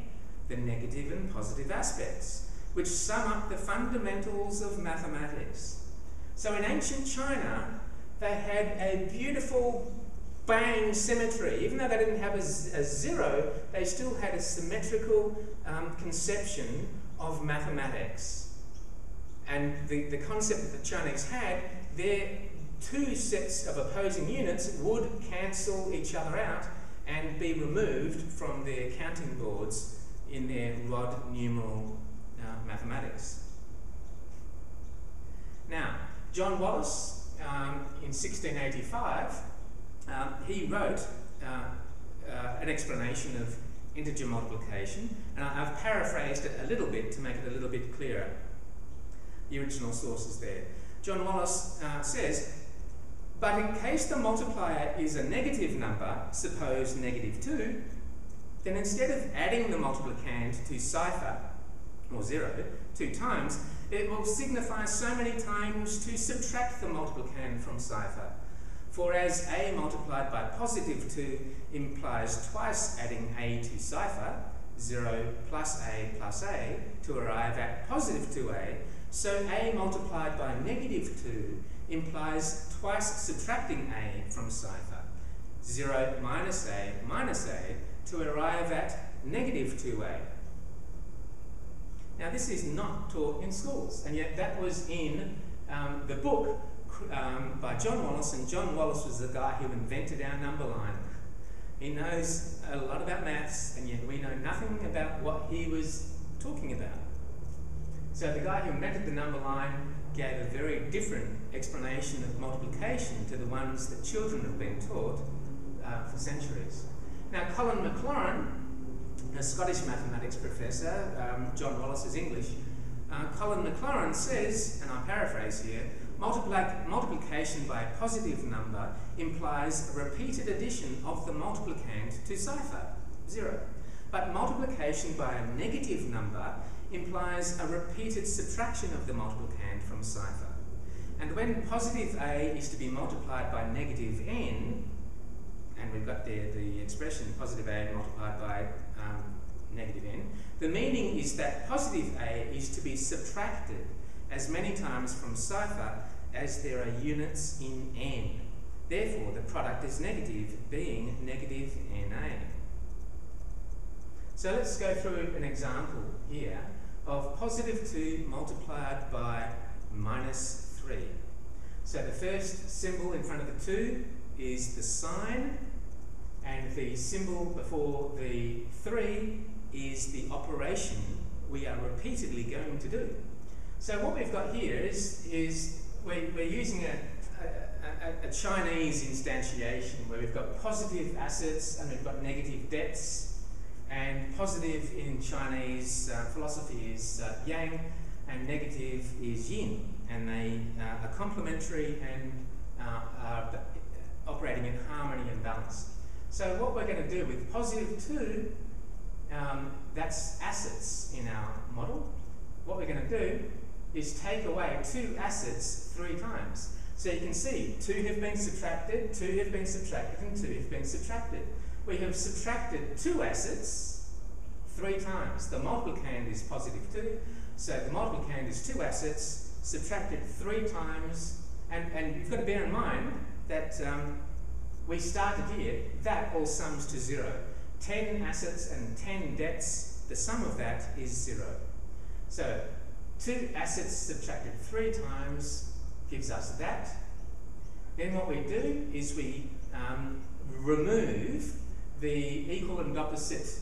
S1: the negative and positive aspects, which sum up the fundamentals of mathematics. So in ancient China, they had a beautiful bang symmetry. Even though they didn't have a zero, they still had a symmetrical conception of mathematics. And the concept that the Chinese had, their two sets of opposing units would cancel each other out and be removed from their counting boards in their rod numeral mathematics. Now, John Wallis, in 1685, he wrote an explanation of integer multiplication, and I've paraphrased it a little bit to make it a little bit clearer. The original sources there. John Wallis says, but in case the multiplier is a negative number, suppose -2, then instead of adding the multiplicand to cipher, or 0, 2 times, it will signify so many times to subtract the multiplicand from cipher. For as a multiplied by +2 implies twice adding a to cipher, 0 plus a to arrive at +2a, so a multiplied by -2 implies twice subtracting a from cipher, 0 minus a to arrive at -2a. Now this is not taught in schools, and yet that was in the book by John Wallis, and John Wallis was the guy who invented our number line. He knows a lot about maths, and yet we know nothing about what he was talking about. So the guy who invented the number line gave a very different explanation of multiplication to the ones that children have been taught for centuries. Now, Colin Maclaurin, a Scottish mathematics professor, John Wallis is English, Colin Maclaurin says, and I paraphrase here, multiplication by a positive number implies a repeated addition of the multiplicand to cipher, 0. But multiplication by a negative number implies a repeated subtraction of the multiplicand from cipher. And when positive a is to be multiplied by negative n, and we've got there the expression positive a multiplied by negative n, the meaning is that positive a is to be subtracted as many times from cipher as there are units in n. Therefore, the product is negative, being negative na. So let's go through an example here of +2 multiplied by -3. So the first symbol in front of the 2 is the sign, and the symbol before the 3 is the operation we are repeatedly going to do. So what we've got here is we're using a Chinese instantiation where we've got positive assets and we've got negative debts. And positive in Chinese philosophy is yang, and negative is yin. And they are complementary and are operating in harmony and balance. So what we're going to do with positive 2, that's assets in our model. What we're going to do is take away 2 assets 3 times. So you can see 2 have been subtracted, 2 have been subtracted, and 2 have been subtracted. We have subtracted 2 assets 3 times. The multiplicand is positive 2, so the multiplicand is 2 assets subtracted 3 times. And you've got to bear in mind that we started here, that all sums to 0. 10 assets and 10 debts, the sum of that is 0. So 2 assets subtracted 3 times gives us that. Then what we do is we remove the equal and opposite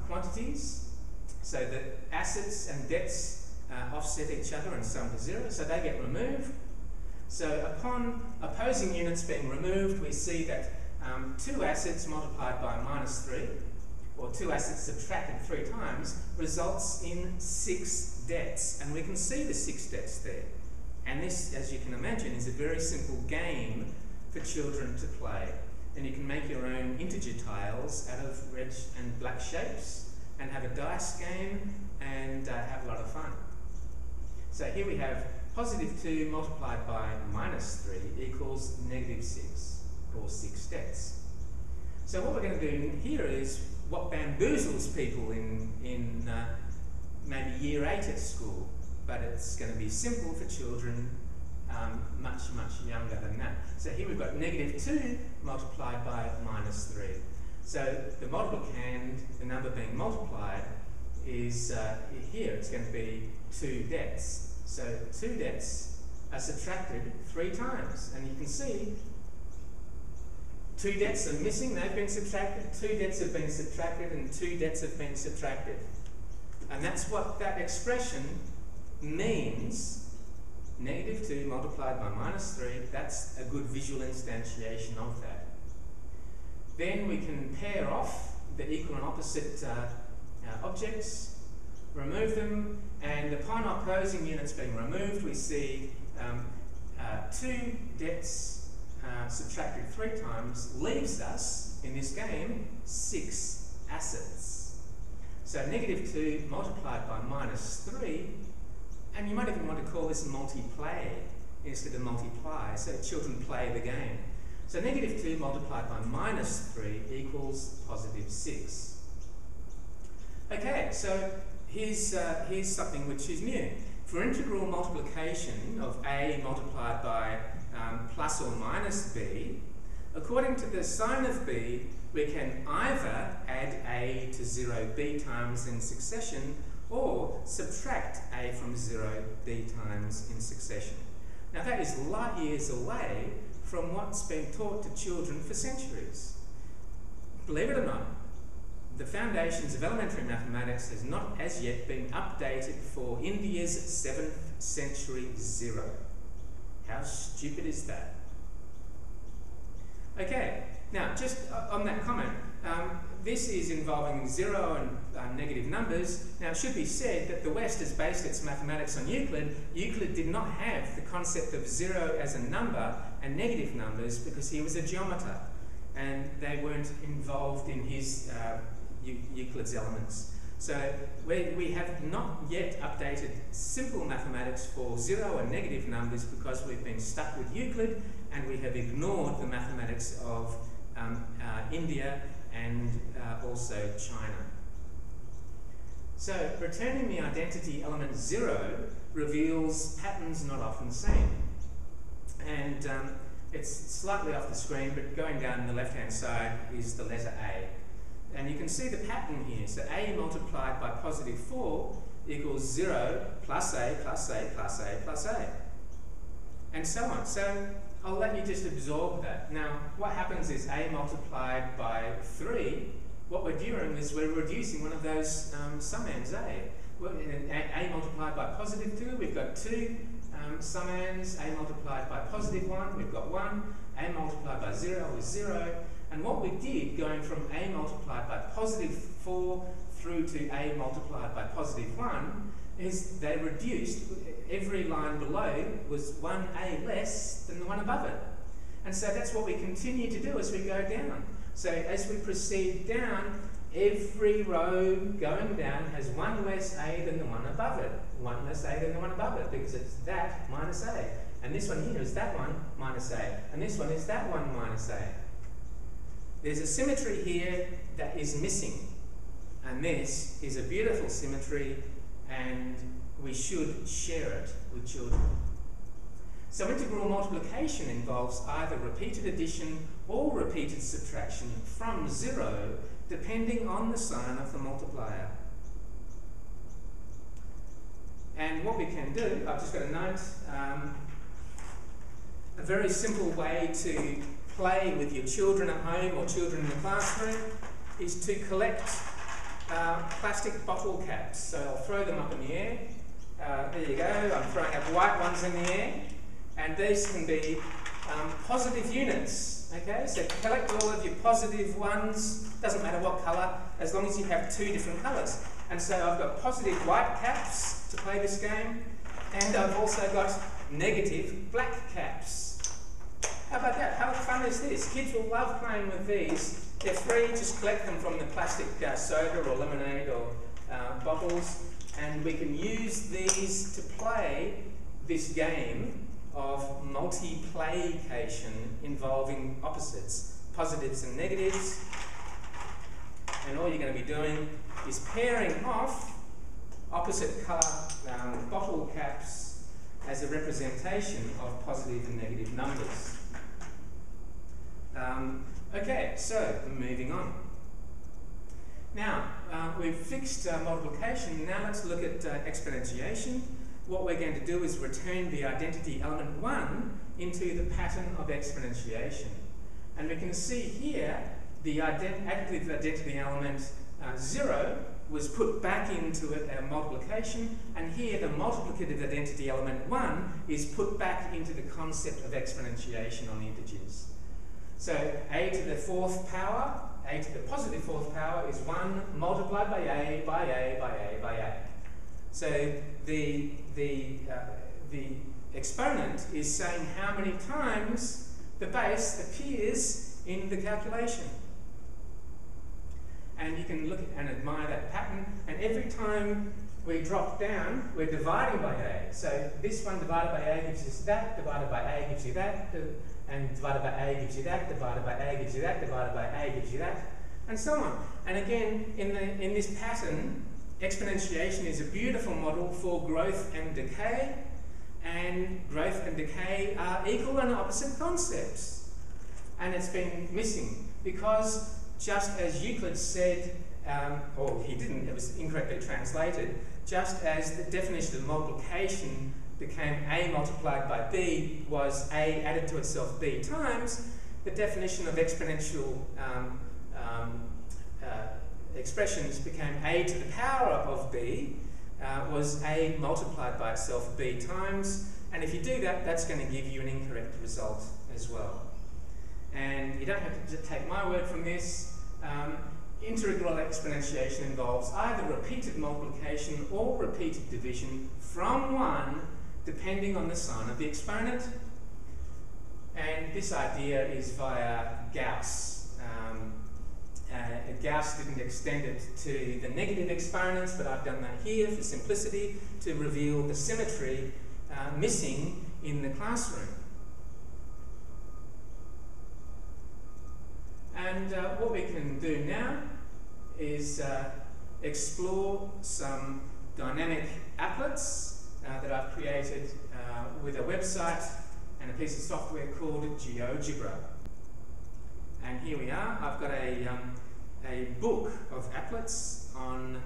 S1: quantities, so that assets and debts offset each other and sum to 0, so they get removed. So upon opposing units being removed, we see that 2 assets multiplied by -3, or 2 assets subtracted 3 times, results in 6 debts. And we can see the 6 debts there. And this, as you can imagine, is a very simple game for children to play. And you can make your own integer tiles out of red and black shapes and have a dice game and have a lot of fun. So here we have positive 2 multiplied by -3 equals -6, or 6 debts. So what we're going to do here is what bamboozles people in maybe year 8 at school, but it's going to be simple for children much, much younger than that. So here we've got -2 multiplied by -3. So the multiplicand, the number being multiplied, is here it's going to be 2 debts. So 2 debts are subtracted 3 times, and you can see 2 debts are missing, they've been subtracted, 2 debts have been subtracted, and 2 debts have been subtracted. And that's what that expression means. -2 multiplied by -3, that's a good visual instantiation of that. Then we can pair off the equal and opposite objects, remove them, and upon opposing units being removed, we see 2 debts subtracted 3 times leaves us, in this game, 6 assets. So -2 multiplied by -3, and you might even want to call this multiplay instead of multiply, so children play the game. So -2 multiplied by -3 equals +6. Okay, so here's something which is new. For integral multiplication of a multiplied by plus or minus b, according to the sign of b, we can either add a to 0b times in succession, or subtract a from 0b times in succession. Now that is light years away from what's been taught to children for centuries. Believe it or not, the foundations of elementary mathematics has not as yet been updated for India's 7th century 0. How stupid is that? Okay, now just on that comment, this is involving 0 and negative numbers. Now it should be said that the West has based its mathematics on Euclid. Euclid did not have the concept of 0 as a number and negative numbers because he was a geometer, and they weren't involved in his Euclid's elements. So we have not yet updated simple mathematics for 0 and negative numbers because we've been stuck with Euclid, and we have ignored the mathematics of India and also China. So returning the identity element 0 reveals patterns not often seen. And it's slightly off the screen, but going down the left-hand side is the letter A. And you can see the pattern here. So A multiplied by +4 equals 0 plus A plus A plus A plus A. And so on. So I'll let you just absorb that. Now, what happens is A multiplied by 3, what we're doing is we're reducing one of those summands, A. A multiplied by +2, we've got 2 summands. A multiplied by +1, we've got 1. A multiplied by 0 is 0. And what we did, going from a multiplied by positive 4 through to a multiplied by positive 1, is they reduced, every line below was one a less than the one above it. And so that's what we continue to do as we go down. So as we proceed down, every row going down has one less a than the one above it, one less a than the one above it, because it's that minus a. And this one here is that one minus a, and this one is that one minus a. There's a symmetry here that is missing, and this is a beautiful symmetry, and we should share it with children. So integral multiplication involves either repeated addition or repeated subtraction from 0, depending on the sign of the multiplier. And what we can do, I've just got a note, a very simple way to play with your children at home or children in the classroom is to collect plastic bottle caps. So I'll throw them up in the air. There you go, I'm throwing up white ones in the air. And these can be positive units, okay? So collect all of your positive ones, doesn't matter what colour, as long as you have 2 different colours. And so I've got positive white caps to play this game, and I've also got negative black caps. How about that? How fun is this? Kids will love playing with these. They're free, just collect them from the plastic soda or lemonade or bottles, and we can use these to play this game of multiplication involving opposites, positives and negatives. And all you're going to be doing is pairing off opposite colour bottle caps as a representation of positive and negative numbers. Okay, so moving on. Now, we've fixed multiplication. Now let's look at exponentiation. What we're going to do is return the identity element 1 into the pattern of exponentiation. And we can see here the additive identity element 0 was put back into a multiplication, and here the multiplicative identity element 1 is put back into the concept of exponentiation on integers. So a to the 4th power, a to the positive 4th power is 1 multiplied by a, by a, by a, by a. So the exponent is saying how many times the base appears in the calculation. And you can look and admire that pattern, and every time we drop down, we're dividing by a. So this one divided by a gives us that, divided by a gives you that, and divided by a gives you that, divided by a gives you that, divided by a gives you that, and so on. And again, in this pattern, exponentiation is a beautiful model for growth and decay, and growth and decay are equal and opposite concepts. And it's been missing because just as Euclid said, or he didn't, it was incorrectly translated, just as the definition of multiplication became a multiplied by b was a added to itself b times, the definition of exponential expressions became a to the power of b was a multiplied by itself b times, and if you do that, that's going to give you an incorrect result as well. And you don't have to take my word from this. Integral exponentiation involves either repeated multiplication or repeated division from 1, depending on the sign of the exponent. And this idea is via Gauss. Gauss didn't extend it to the negative exponents, but I've done that here for simplicity to reveal the symmetry missing in the classroom. And what we can do now is explore some dynamic applets that I've created with a website and a piece of software called GeoGebra. And here we are. I've got a book of applets on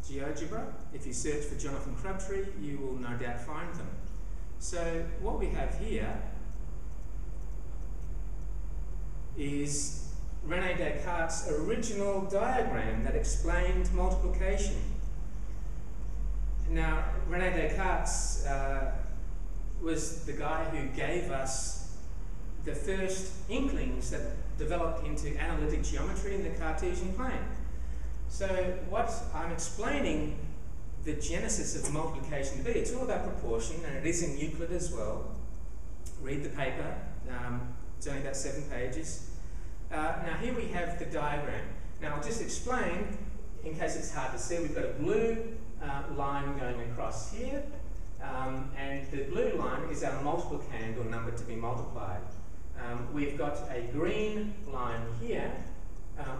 S1: GeoGebra. If you search for Jonathan Crabtree, you will no doubt find them. So what we have here is René Descartes' original diagram that explained multiplication. Now, René Descartes was the guy who gave us the first inklings that developed into analytic geometry in the Cartesian plane. So what I'm explaining the genesis of multiplication to be, it's all about proportion, and it is in Euclid as well. Read the paper, it's only about 7 pages. Now here we have the diagram. Now I'll just explain, in case it's hard to see, we've got a blue line going across here, and the blue line is our multiplicand or number to be multiplied. We've got a green line here,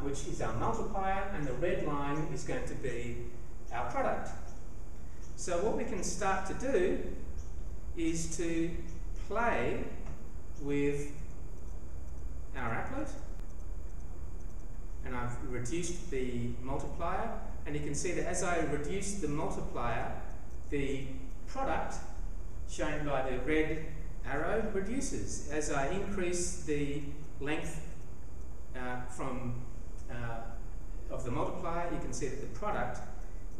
S1: which is our multiplier, and the red line is going to be our product. So what we can start to do is to play with our applet, and I've reduced the multiplier, and you can see that as I reduce the multiplier, the product, shown by the red arrow, reduces. As I increase the length of the multiplier, you can see that the product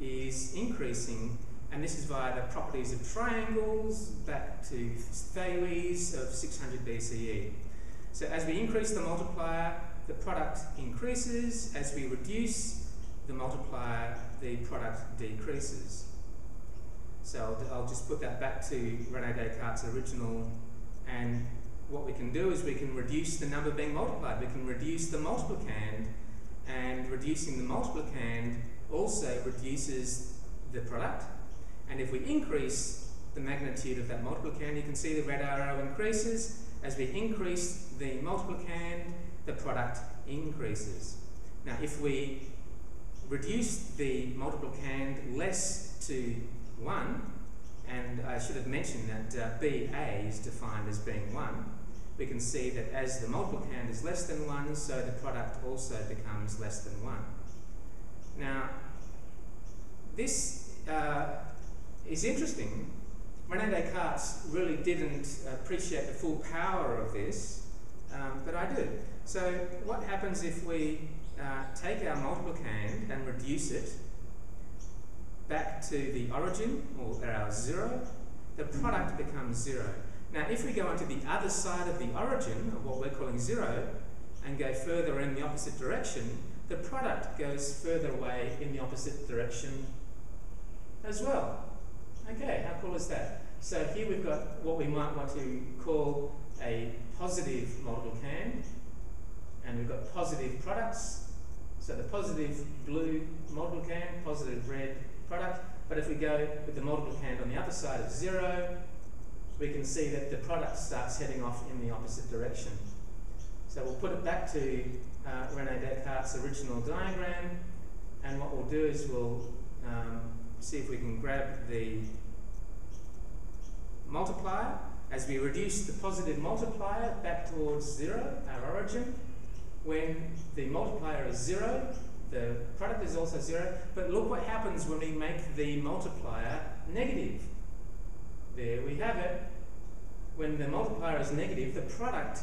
S1: is increasing, and this is via the properties of triangles back to Thales of 600 BCE. So as we increase the multiplier, the product increases. As we reduce the multiplier, the product decreases. So I'll just put that back to René Descartes' original, and what we can do is we can reduce the number being multiplied. We can reduce the multiplicand, and reducing the multiplicand also reduces the product. And if we increase the magnitude of that multiplicand, you can see the red arrow increases. As we increase the multiplicand, the product increases. Now if we reduce the multiplicand less to 1, and I should have mentioned that BA is defined as being 1, we can see that as the multiplicand is less than 1, so the product also becomes less than 1. Now, this is interesting. René Descartes really didn't appreciate the full power of this, but I do. So what happens if we take our multiplicand and reduce it back to the origin, or our 0, the product becomes 0. Now if we go onto the other side of the origin, of what we're calling 0, and go further in the opposite direction, the product goes further away in the opposite direction as well. Okay, how cool is that? So here we've got what we might want to call a positive multiplicand, and we've got positive products. So the positive blue multiplicand, positive red product. But if we go with the multiplicand on the other side of 0, we can see that the product starts heading off in the opposite direction. So we'll put it back to René Descartes' original diagram, and what we'll do is we'll see if we can grab the multiplier. As we reduce the positive multiplier back towards 0, our origin, when the multiplier is 0, the product is also 0, but look what happens when we make the multiplier negative. There we have it. When the multiplier is negative, the product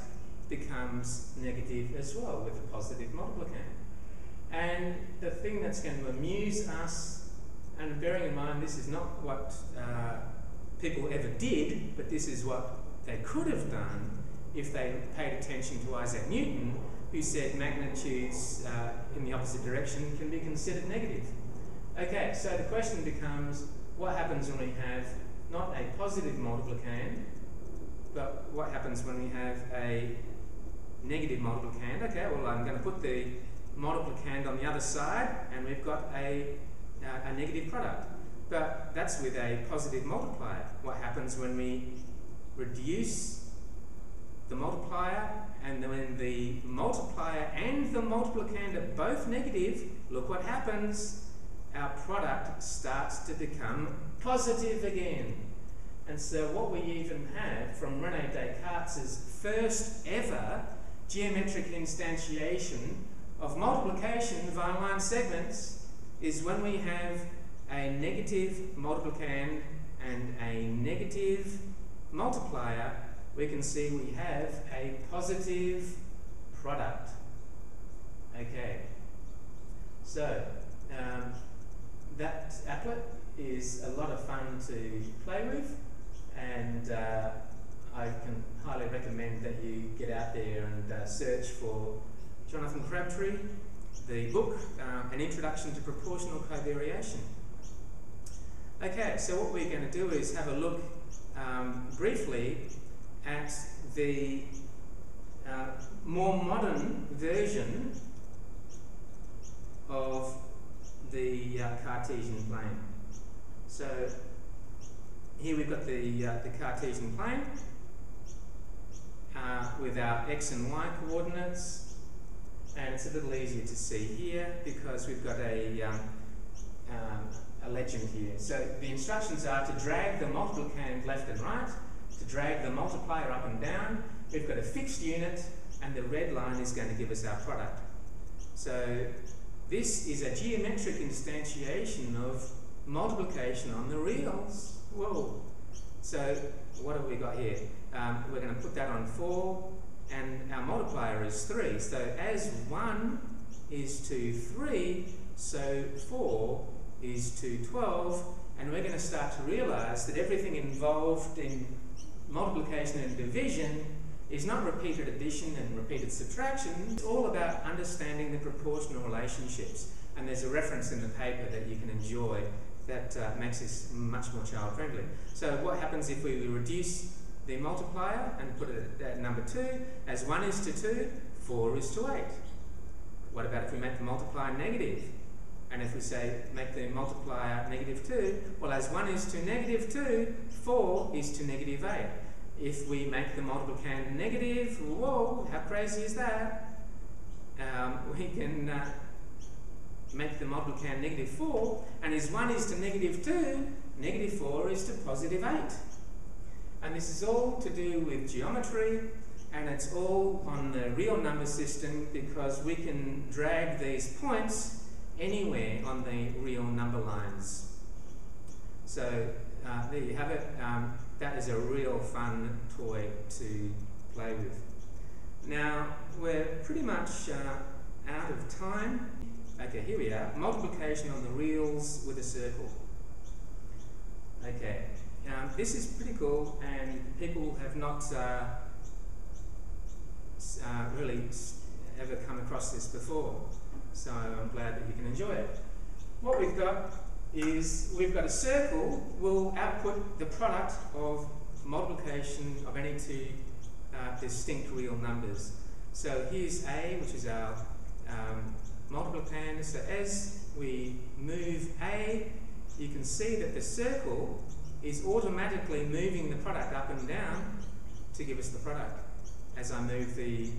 S1: becomes negative as well with the positive multiplicand. And the thing that's going to amuse us, and bearing in mind this is not what people ever did, but this is what they could have done if they paid attention to Isaac Newton, who said magnitudes in the opposite direction can be considered negative. Okay, so the question becomes, what happens when we have not a positive multiplicand, but what happens when we have a negative multiplicand? Okay, well I'm going to put the multiplicand on the other side, and we've got a negative product. But that's with a positive multiplier. What happens when we reduce the multiplier, and then when the multiplier and the multiplicand are both negative, look what happens. Our product starts to become positive again. And so what we even have from René Descartes' first ever geometric instantiation of multiplication via line segments is when we have a negative multiplicand and a negative multiplier, we can see we have a positive product. Okay, so that applet is a lot of fun to play with, and I can highly recommend recommend that you get out there and search for Jonathan Crabtree, the book, An Introduction to Proportional Covariation. Okay, so what we're going to do is have a look briefly at the more modern version of the Cartesian plane. So here we've got the Cartesian plane with our x and y coordinates, and it's a little easier to see here because we've got a legend here. So the instructions are to drag the multiplicand left and right, to drag the multiplier up and down. We've got a fixed unit, and the red line is going to give us our product. So this is a geometric instantiation of multiplication on the reals. Whoa! So what have we got here? We're going to put that on 4, and our multiplier is 3. So as 1 is to 3, so 4 is to 12, and we're going to start to realise that everything involved in multiplication and division is not repeated addition and repeated subtraction. It's all about understanding the proportional relationships, and there's a reference in the paper that you can enjoy that makes this much more child-friendly. So what happens if we reduce the multiplier and put it at number 2? As 1 is to 2, 4 is to 8. What about if we make the multiplier negative? And if we say make the multiplier -2, well, as 1 is to -2, 4 is to -8. If we make the multiplicand negative, whoa, how crazy is that? We can make the multiplicand -4, and as 1 is to -2, -4 is to +8. And this is all to do with geometry, and it's all on the real number system because we can drag these points anywhere on the real number lines. So there you have it. That is a real fun toy to play with. Now, we're pretty much out of time. Okay, here we are. Multiplication on the reals with a circle. Okay, this is pretty cool, and people have not really ever come across this before. So I'm glad that you can enjoy it. What we've got is we've got a circle will output the product of multiplication of any two distinct real numbers. So here's A, which is our multiplicand. So as we move A, you can see that the circle is automatically moving the product up and down to give us the product. As I move the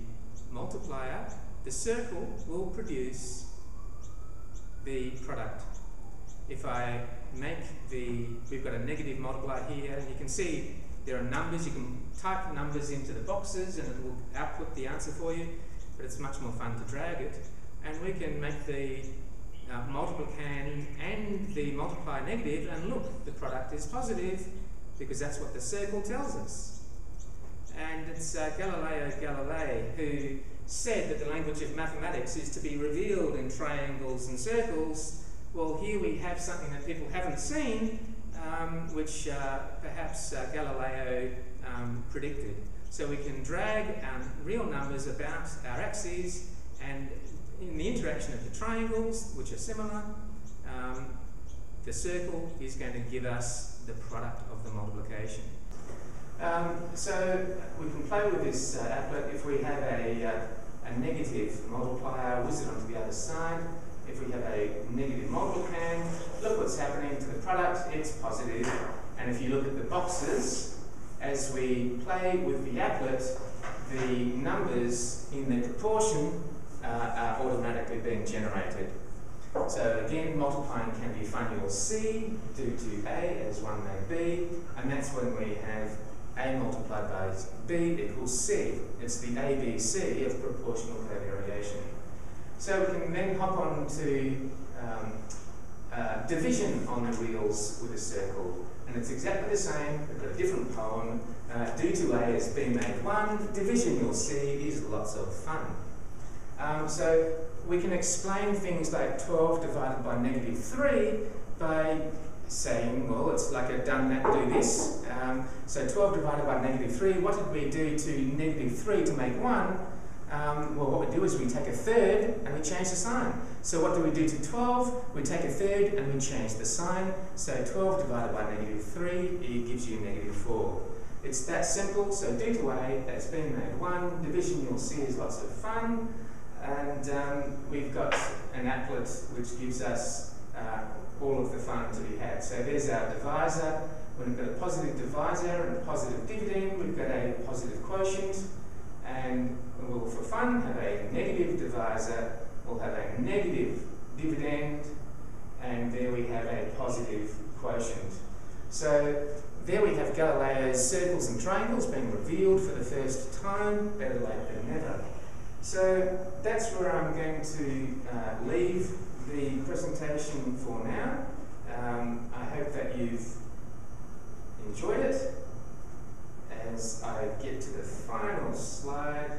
S1: multiplier, the circle will produce the product. If I make we've got a negative multiplier here, and you can see there are numbers. You can type numbers into the boxes and it will output the answer for you, but it's much more fun to drag it. And we can make the multiplicand and the multiplier negative, and look, the product is positive because that's what the circle tells us. And it's Galileo Galilei who said that the language of mathematics is to be revealed in triangles and circles. Well, here we have something that people haven't seen, which perhaps Galileo predicted. So we can drag real numbers about our axes, and in the interaction of the triangles, which are similar, the circle is going to give us the product of the multiplication. So we can play with this applet. If we have a negative multiplier, whiz it onto the other side. If we have a negative multiplicand, look what's happening to the product, it's positive. And if you look at the boxes, as we play with the applet, the numbers in the proportion are automatically being generated. So again, multiplying can be fun. You'll see, do to A as 1 may be, and that's when we have A multiplied by B equals C. It's the ABC of proportional covariation. So we can then hop on to division on the reals with a circle. And it's exactly the same. We've got a different poem. Do to A as B made 1. Division, you'll see, is lots of fun. So we can explain things like 12 divided by -3 by saying, well, it's like a done that, do this. So 12 divided by negative 3, what did we do to negative 3 to make 1? Well, what we do is we take a third and we change the sign. So what do we do to 12? We take a third and we change the sign. So 12 divided by negative 3, it gives you negative 4. It's that simple. So d to a has been made 1. Division, you'll see, is lots of fun. And we've got an applet which gives us all of the fun to be had. So there's our divisor. When we've got a positive divisor and a positive dividend, we've got a positive quotient. And we'll, for fun, have a negative divisor, we'll have a negative dividend, and there we have a positive quotient. So there we have Galileo's circles and triangles being revealed for the first time, better late than never. So that's where I'm going to leave the presentation for now. I hope that you've enjoyed it. As I get to the final slide,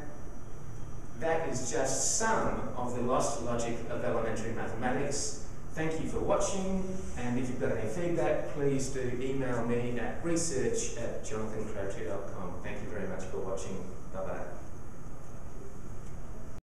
S1: that is just some of the lost logic of elementary mathematics. Thank you for watching, and if you've got any feedback, please do email me at research@jonathancrabtree.com. Thank you very much for watching. Bye-bye.